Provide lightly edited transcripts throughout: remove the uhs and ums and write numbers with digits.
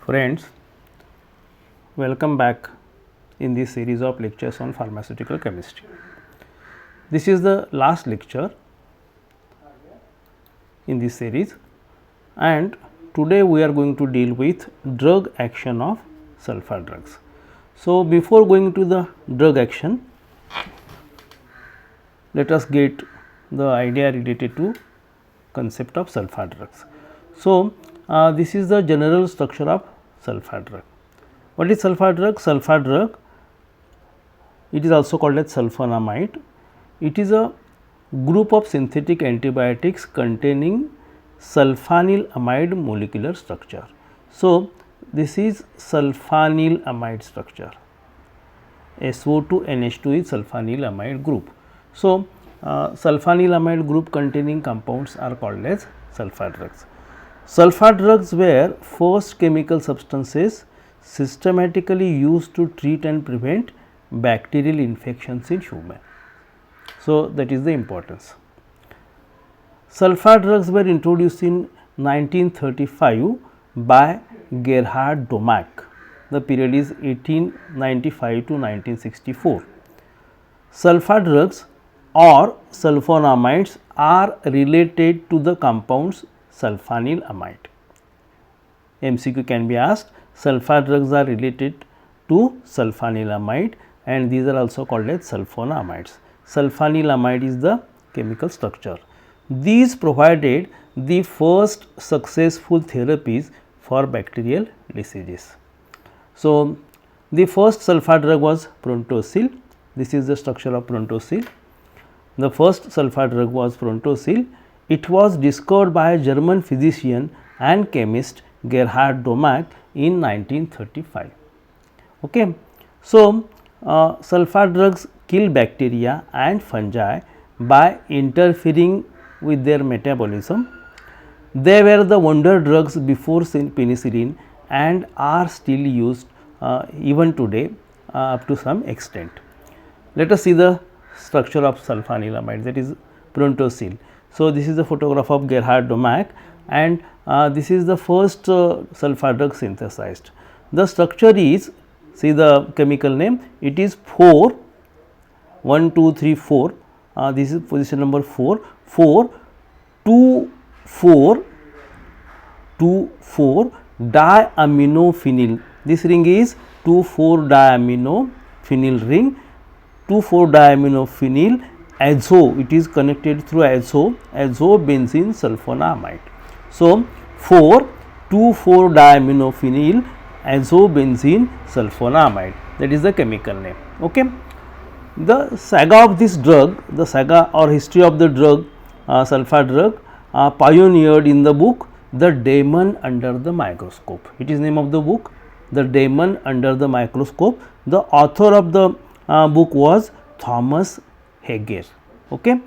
Friends, welcome back in this series of lectures on pharmaceutical chemistry. This is the last lecture in this series, and today we are going to deal with drug action of sulfur drugs. So, before going to the drug action, let us get the idea related to concept of sulfur drugs. So, this is the general structure of sulfur drug. What is sulfur drug? Sulfur drug, it is also called as sulfonamide. It is a group of synthetic antibiotics containing sulfanylamide molecular structure. So, this is sulfanylamide structure. SO2 NH2 is sulfanylamide group. So, sulfanylamide group containing compounds are called as sulfur drugs. Sulfur drugs were first chemical substances systematically used to treat and prevent bacterial infections in human. So, that is the importance. Sulfur drugs were introduced in 1935 by Gerhard Domack. The period is 1895 to 1964. Sulfur drugs or sulfonamides are related to the compounds sulfanylamide. MCQ can be asked, sulfur drugs are related to sulfanylamide and these are also called as sulfonamides. Sulfanylamide is the chemical structure. These provided the first successful therapies for bacterial diseases. So, the first sulfur drug was Prontosil. This is the structure of Prontosil. The first sulfur drug was Prontosil. It was discovered by a German physician and chemist Gerhard Domack in 1935. Okay. So, sulfur drugs kill bacteria and fungi by interfering with their metabolism. They were the wonder drugs before penicillin and are still used even today up to some extent. Let us see the structure of sulfanylamide, that is Prontosil. So, this is the photograph of Gerhard Domack and this is the first sulfur drug synthesized. The structure is, see the chemical name, it is 4, 1, 2, 3, 4, this is position number 4, 4, 2, 4, 2, 4 diaminophenyl. This ring is 2, 4 diaminophenyl ring, 2, 4 diaminophenyl azo, it is connected through azobenzene sulfonamide. So, 4, 2, 4 diaminophenyl azobenzene sulfonamide, that is the chemical name. Okay. The saga of this drug, the saga or history of the drug, sulfur drug, pioneered in the book The Demon Under the Microscope. It is name of the book, The Demon Under the Microscope. The author of the book was Thomas Heger. Okay.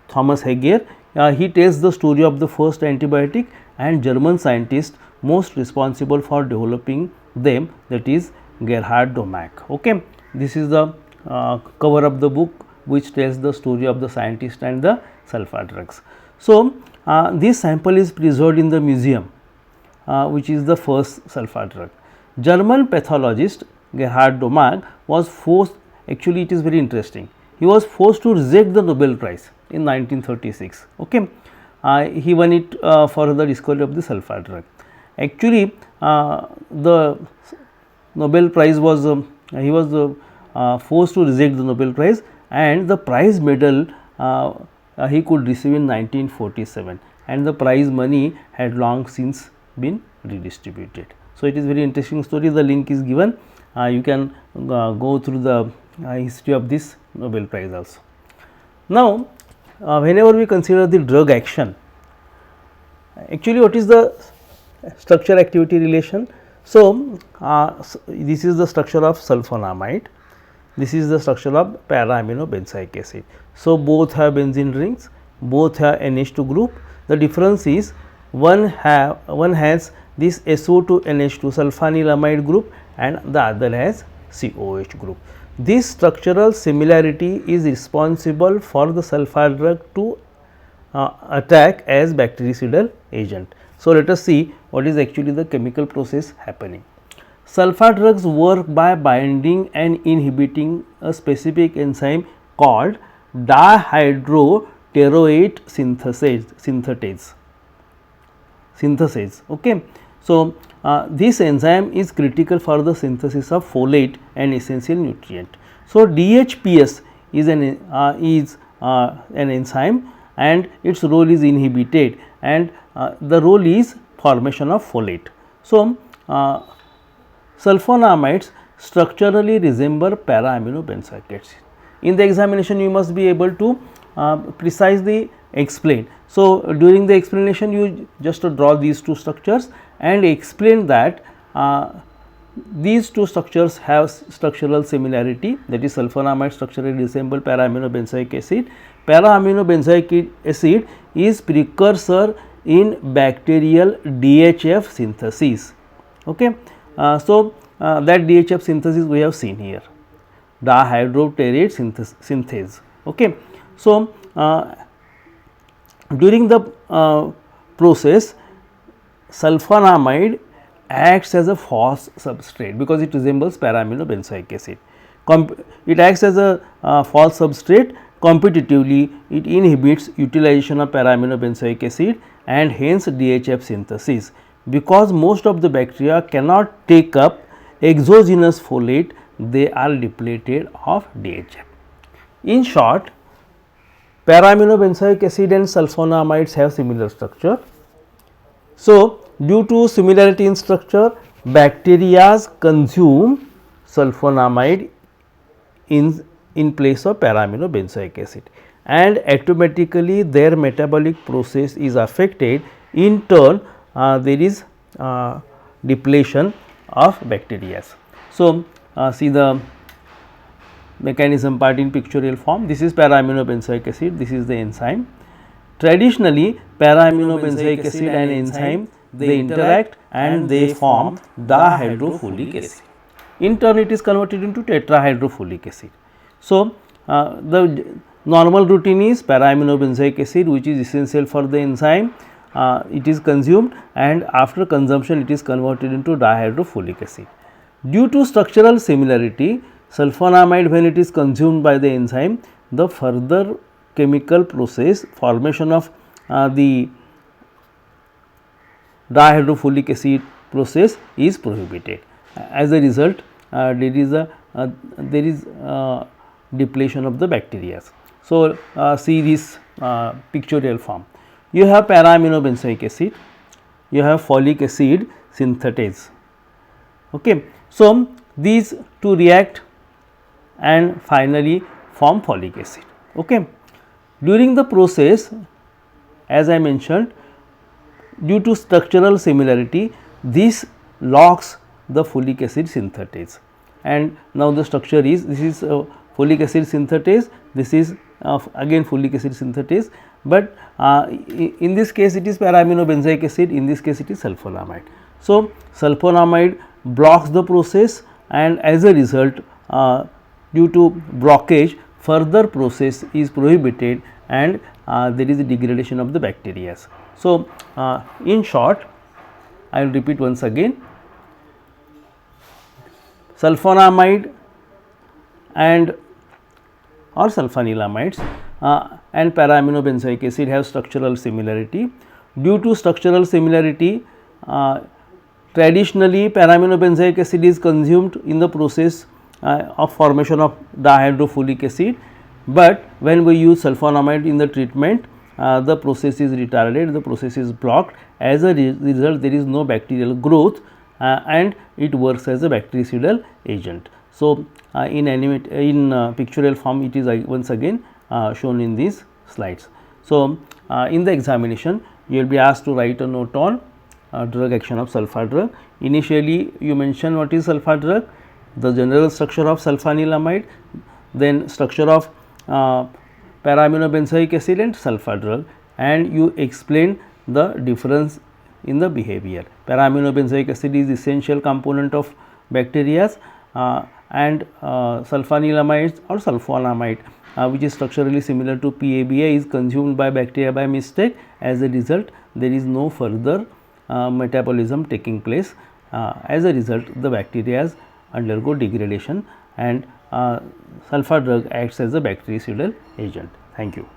Thomas Heger, he tells the story of the first antibiotic and German scientist most responsible for developing them, that is Gerhard Domack. Okay. This is the cover of the book which tells the story of the scientist and the sulfur drugs. So, this sample is preserved in the museum which is the first sulfur drug. German pathologist Gerhard Domack was forced, actually it is very interesting, he was forced to reject the Nobel Prize in 1936. Okay. He won it for the discovery of the sulfur drug. Actually, the Nobel Prize was, he was forced to reject the Nobel Prize and the prize medal he could receive in 1947 and the prize money had long since been redistributed. So, it is very interesting story, the link is given, you can go through the history of this Nobel Prize also. Now, whenever we consider the drug action, actually what is the structure activity relation? So, this is the structure of sulfonamide, this is the structure of para-aminobenzoic acid. So, both have benzene rings, both have NH2 group. The difference is one has this SO2 NH2 sulfanylamide group and the other has COH group. This structural similarity is responsible for the sulfur drug to attack as bactericidal agent. So, let us see what is actually the chemical process happening. Sulfur drugs work by binding and inhibiting a specific enzyme called dihydroteroate synthase. Okay. So, this enzyme is critical for the synthesis of folate, an essential nutrient. So, DHPS is an enzyme and its role is inhibited, and the role is formation of folate. So, sulfonamides structurally resemble para-aminobenzoic acid. In the examination, you must be able to precisely explain. So, during the explanation, you just draw these two structures and explain that these two structures have structural similarity, that is sulfonamide structurally resemble para-aminobenzoic acid. Para-aminobenzoic acid is precursor in bacterial DHF synthesis. Okay. So, that DHF synthesis we have seen here, dihydroteroate synthase. Okay. So, during the process, sulfonamide acts as a false substrate because it resembles para-aminobenzoic acid. It acts as a false substrate. Competitively, it inhibits utilization of para-aminobenzoic acid and hence DHF synthesis. Because most of the bacteria cannot take up exogenous folate, they are depleted of DHF. In short, para-aminobenzoic acid and sulfonamides have similar structure. So, due to similarity in structure, bacteria consume sulfonamide in place of para-aminobenzoic acid, and automatically their metabolic process is affected. In turn, there is depletion of bacteria. So, see the mechanism part in pictorial form. This is para-aminobenzoic acid, this is the enzyme. Traditionally, para-aminobenzoic acid and enzyme, they interact and they form dihydrofolic acid. In turn, it is converted into tetrahydrofolic acid. So, the normal routine is para-aminobenzoic acid, which is essential for the enzyme, it is consumed, and after consumption it is converted into dihydrofolic acid. Due to structural similarity, sulfonamide, when it is consumed by the enzyme, the further chemical process, formation of the dihydrofolic acid process is prohibited. As a result, there is depletion of the bacteria. So, see this pictorial form. You have para-aminobenzoic acid, you have folic acid synthetase. Okay. So, these two react and finally form folic acid. Okay. During the process, as I mentioned, due to structural similarity, this locks the folic acid synthetase, and now the structure is, this is folic acid synthetase, this is again folic acid synthetase, but in this case it is para-aminobenzoic acid, in this case it is sulfonamide. So, sulfonamide blocks the process, and as a result, due to blockage, further process is prohibited, and there is a degradation of the bacteria. So, in short, I will repeat once again, sulfonamide and or sulfonilamides and para-aminobenzoic acid have structural similarity. Due to structural similarity, traditionally para-aminobenzoic acid is consumed in the process of formation of dihydrofolic acid, but when we use sulfonamide in the treatment, the process is retarded, the process is blocked. As a result, there is no bacterial growth and it works as a bactericidal agent. So, in pictorial form, it is once again shown in these slides. So, in the examination, you will be asked to write a note on drug action of sulfur drug. Initially, you mention what is sulfur drug, the general structure of sulfanilamide, then structure of para-aminobenzoic acid and sulfur drug, and you explain the difference in the behavior. Para-aminobenzoic acid is essential component of bacteria and sulfonilamides or sulfonamide, which is structurally similar to PABA, is consumed by bacteria by mistake. As a result, there is no further metabolism taking place. As a result, the bacteria undergo degradation, and sulfur drug acts as a bactericidal agent. Thank you.